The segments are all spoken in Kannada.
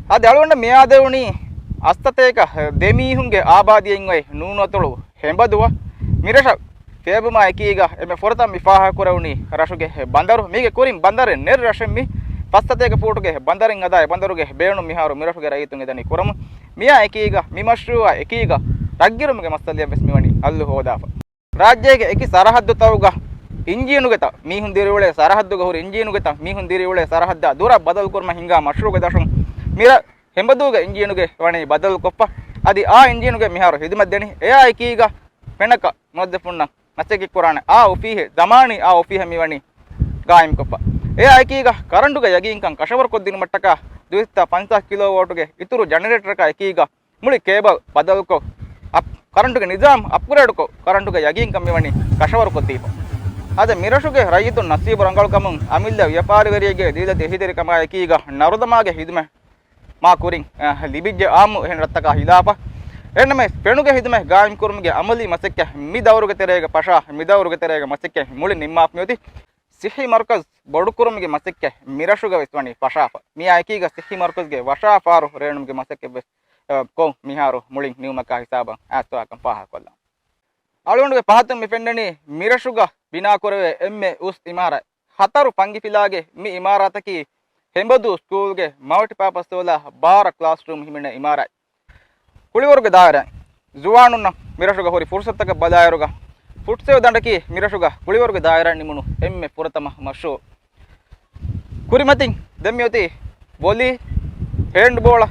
ಅದು ಅಳಗೊಂಡ ಮೇಯಾದೇವಣಿ ಅಸ್ತತೇಕ ದೆಮೀಹುಂಗೆ ಆಬಾದಿಯಂ ವೈ ನೂನತೊಳು ಹೆಂಬದುವ ಮಿರಶ ಫೇಬುಮಾ ಎಕೀಗ ಎಮೆ ಫೊರತ ಮಿಫಾಹ ಕುರವಣಿ ರಶುಗೆ ಬಂದರು ಮೀಗೆ ಕುರಿಂ ಬಂದರೆ ನೆರ್ ರಶಮ್ಮಿ ಪಸ್ತತೇಕ ಫೋಟುಗೆ ಬಂದರಿಂ ಅದಾಯ ಬಂದರುಗೆ ಬೇಣು ಮಿಹಾರು ಮಿರಶುಗೆ ರೈತುಂಗೆ ದನಿ ಕುರಮ ಮಿಯಾ ಎಕೀಗ ಮಿಮಶ್ರುವ ಎಕೀಗ ರಗ್ಗಿರುಮಗೆ ಮಸ್ತಲಿಯ ಬೆಸ್ಮಿವಣಿ ಅಲ್ಲು ಹೋದಾಫ ರಾಜ್ಯಗೆ ಎಕಿ ಸರಹದ್ದು ತವುಗ ಇಂಜಿನುಗೆತ ಮೀಹುಂದಿರಿವಳೆ ಸರಹದ್ದುಗ ಹುರಿ ಇಂಜಿನುಗೆತ ಮೀಹುಂದಿರಿವಳೆ ಸರಹದ್ದ ದೂರ ಬದಲು ಕುರ್ಮ ಹಿಂಗ ಮಶ್ರುಗೆ ದಶಂ ಮಿರ ಹೆಂಬದೂಗ ಇಂಜಿನುಗೆ ವಣಿ ಬದಲು ಕೊಪ್ಪ ಅದಿ ಆ ಇಂಜಿನುಗೆ ಮಿಹಾರು ಇದು ಮಧ್ಯನಿ ಏ ಆಯ್ಕೀಗ ಪೆಣಕ ಮೊದ್ದೆ ಪುಣ್ಣ ಮಚ್ಚೆಗೆ ಕುರಾಣೆ ಆ ಒಫೀಹೆ ದಮಾಣಿ ಆ ಒಫೀಹ ಮಿವಣಿ ಗಾಯಂ ಕೊಪ್ಪ ಏ ಆಯ್ಕೀಗ ಕರೆಂಟುಗೆ ಯಗೀಂಕಂ ಕಶವರ್ ಕೊದ್ದಿನ ಮಟ್ಟಕ ದ್ವಿತ 50 ಕಿಲೋವಾಟ್ಗೆ ಇತರು ಜನರೇಟರ್ಕ ಎಕೀಗ ಮುಳಿ ಕೇಬಲ್ ಬದಲ್ಕೊ ಅಪ್ ಕರೆಂಟುಗೆ ನಿಜಾಮ್ ಅಪ್ಗ್ರೇಡ್ಕೊ ಕರೆಂಟುಗೆ ಯಗೀಂಕಂ ಮಿವಣಿ ಕಶವರ್ ಕೊದ್ದೀಪ ಅದೇ ಮಿರಶುಗೆ ರೈತು ನಸೀಬು ರಂಗಳಕಮಂ ಅಮಿಲ್ಯ ವ್ಯಾಪಾರಿಗರಿಗೆ ದೀದತೆ ಹಿದಿರಿ ಕಮ ಎಕೀಗ ನರುದಮಾಗೆ ಹಿದ್ಮೆ ಮಾ ಕುರಿಂ ಲಿಬಿಜ್ಜೆ ಆಮು ಹೆಣ್ ರತ್ತಕ ಹಿಲಾಪ ಎಣ್ಣಮೆ ಪೆಣುಗೆ ಹಿದ್ಮೆ ಗಾಯಂ ಕುರ್ಮಿಗೆ ಅಮಲಿ ಮಸಕ್ಕೆ ಮಿದವರುಗೆ ತೆರೆಗೆ ಪಶ ಮಿದವರುಗೆ ತೆರೆಗೆ ಮಸಕ್ಕೆ ಮುಳಿ ನಿಮ್ಮಾಪ್ಮ್ಯೋತಿ ಸಿಹಿ ಮರ್ಕಜ್ ಬಡುಕುರುಮಿಗೆ ಮಸಕ್ಕೆ ಮಿರಶುಗೆ ವಿಸ್ವಣಿ ಪಶಾಫ ಮಿ ಆಯ್ಕೀಗ ಸಿಹಿ ಮರ್ಕಜ್ಗೆ ವಶಾಫಾರು ರೇಣುಗೆ ಮಸಕ್ಕೆ ಬೆಸ್ ಕೋ ಮಿಹಾರು ಮುಳಿ ನಿವ್ಮಕ ಹಿಸಾಬ ಆಸ್ತು ಹಾಕಂ ಪಾಹ ಕೊಲ್ಲ ಅಳುಂಡುಗೆ ಪಹತಂ ಮಿ ಪೆಂಡಣಿ ಮಿರಶುಗ ಬಿನಾ ಕೊರವೆ ಎಮ್ಮೆ ಉಸ್ ಇಮಾರ ಹತರು ಪಂಗಿ ಪಿಲಾಗೆ ಮಿ ಇಮಾರತಕಿ ಹೆಂಬದು ಸ್ಕೂಲ್ಗೆ ಮವಟಿ ಪಾಪಸ್ತೋಲ ಬಾರ ಕ್ಲಾಸ್ ರೂಮ್ ಹಿಮಿಣ ಇಮಾರ ಕುಳಿವರ್ಗ ದಾಯರ ಜುವಾನುನ್ನ ಮಿರಶುಗ ಹೋರಿ ಫುರ್ಸತ್ತಕ ಬದಾಯರುಗ ಫುಟ್ಸೇವ್ ದಂಡಕಿ ಮಿರಶುಗ ಕುಳಿವರ್ಗ ದಾಯರ ನಿಮುನು ಎಮ್ಮೆ ಪುರತಮ ಮಶು ಕುರಿಮತಿ ದಮ್ಯೋತಿ ಬೋಲಿ ಹ್ಯಾಂಡ್ ಬೋಳ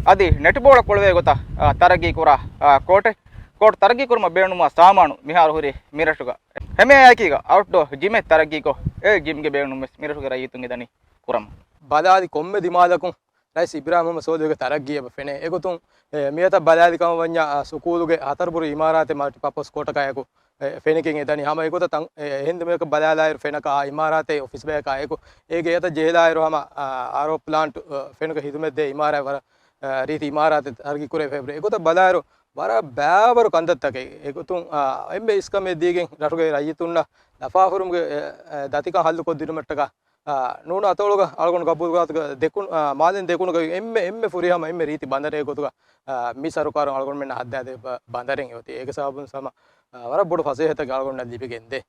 ಅದಿ ನೆಟ್ ಬೋಳ ಕೊಳವೆ ಗೊತ್ತಾ ತರಗಿ ಕುರ ಕೋಟೆ ಕೋಟ್ ತರಗಿ ಕುರ್ಮ ಬೇಣುಮ ಸಾಮಾನು ಮಿಹಾರು ಹುರಿ ಮಿರಶುಗ ಹೆಮ್ಮೆ ಆಕೀಗ ಔಟ್ಡೋ ಜಿಮೆ ತರಗಿಕೋ ಏ ಜಿಮ್ಗೆ ಬೇಣು ಮಿರಶುಗ ರೈತುಂಗೆ ದನಿ ಕುರಮ ಬದಾದಿ ಕೊಮ್ಮೆ ದಿಮಾದಕು ರೈಸ್ ಇಬ್ರಾಹಿಮ ಸೋದೆಗೆ ತರಗಿಯ ಫೆನೆ ಎಗೊತುಂ ಮಿಯತ ಬದಾದಿ ಕಮ ವಂಜ ಸುಕೂಲುಗೆ ಹತರ್ಬುರು ಇಮಾರಾತೆ ಮಾಟಿ ಪಾಪಸ್ ಕೋಟಕಾಯಕು ಫೆನಿಕಿಂಗ್ ಎದನಿ ಹಮ ಎಗೊತ ತಂ ಹಿಂದ ಮೇಕ ಬದಾಲಾಯರು ಫೆನಕ ಇಮಾರಾತೆ ಆಫೀಸ್ ಬೇಕ ಎಗೊ ಏಗೆ ಏತ ಜೇಲಾಯರು ಹಮ ಆರೋ ಪ್ಲಾಂಟ್ ಫೆನಕ ಹಿದುಮೆದ್ದೆ ಇಮಾರ ವರ ರೀತಿ ಇಮಾರಾತೆ ತರಗಿ ಕುರೆ ಫೆಬ್ರೆ ಎಗೊತ ಬದಾಯರು ವರ ಬ್ಯಾವರು ಕಂದತ್ತಕೆ ಎಗೊತುಂ ಎಂಬೆ ಇಸ್ಕಮೆ ದೀಗೆ ರಟುಗೆ ರೈತುನ್ನ ಲಫಾಹುರುಮ್ಗೆ ದತಿಕ ಹಲ್ಲು ಕೊದ್ದಿರು ಮಟ್ಟಕ ನೂನು ಅತೊಳಗ ಅಳ್ಕೊಂಡು ಕಬ್ಬು ದೆಕ್ಕು ಮಾಲಿನ ದೆಕ್ಕುನು ಎಮ್ಮೆ ಫುರಿಹಮ ಎಮ್ಮೆ ರೀತಿ ಬಂದರೆ ಗೊತ್ತುಗ ಮೀ ಸರ್ಕಾರ ಅಳ್ಕೊಂಡು ಮೆನ್ನ ಹದ್ದೆ ಅದೇ ಬಂದರೆ ಇವತ್ತು ಏಕ ಸಾಬುನ್ ಸಮ ವರ ಬೊಡು ಫಸೆ ಹೆತ್ತ ಅಳ್ಕೊಂಡು ಲಿಪಿಗೆ ಎಂದೆ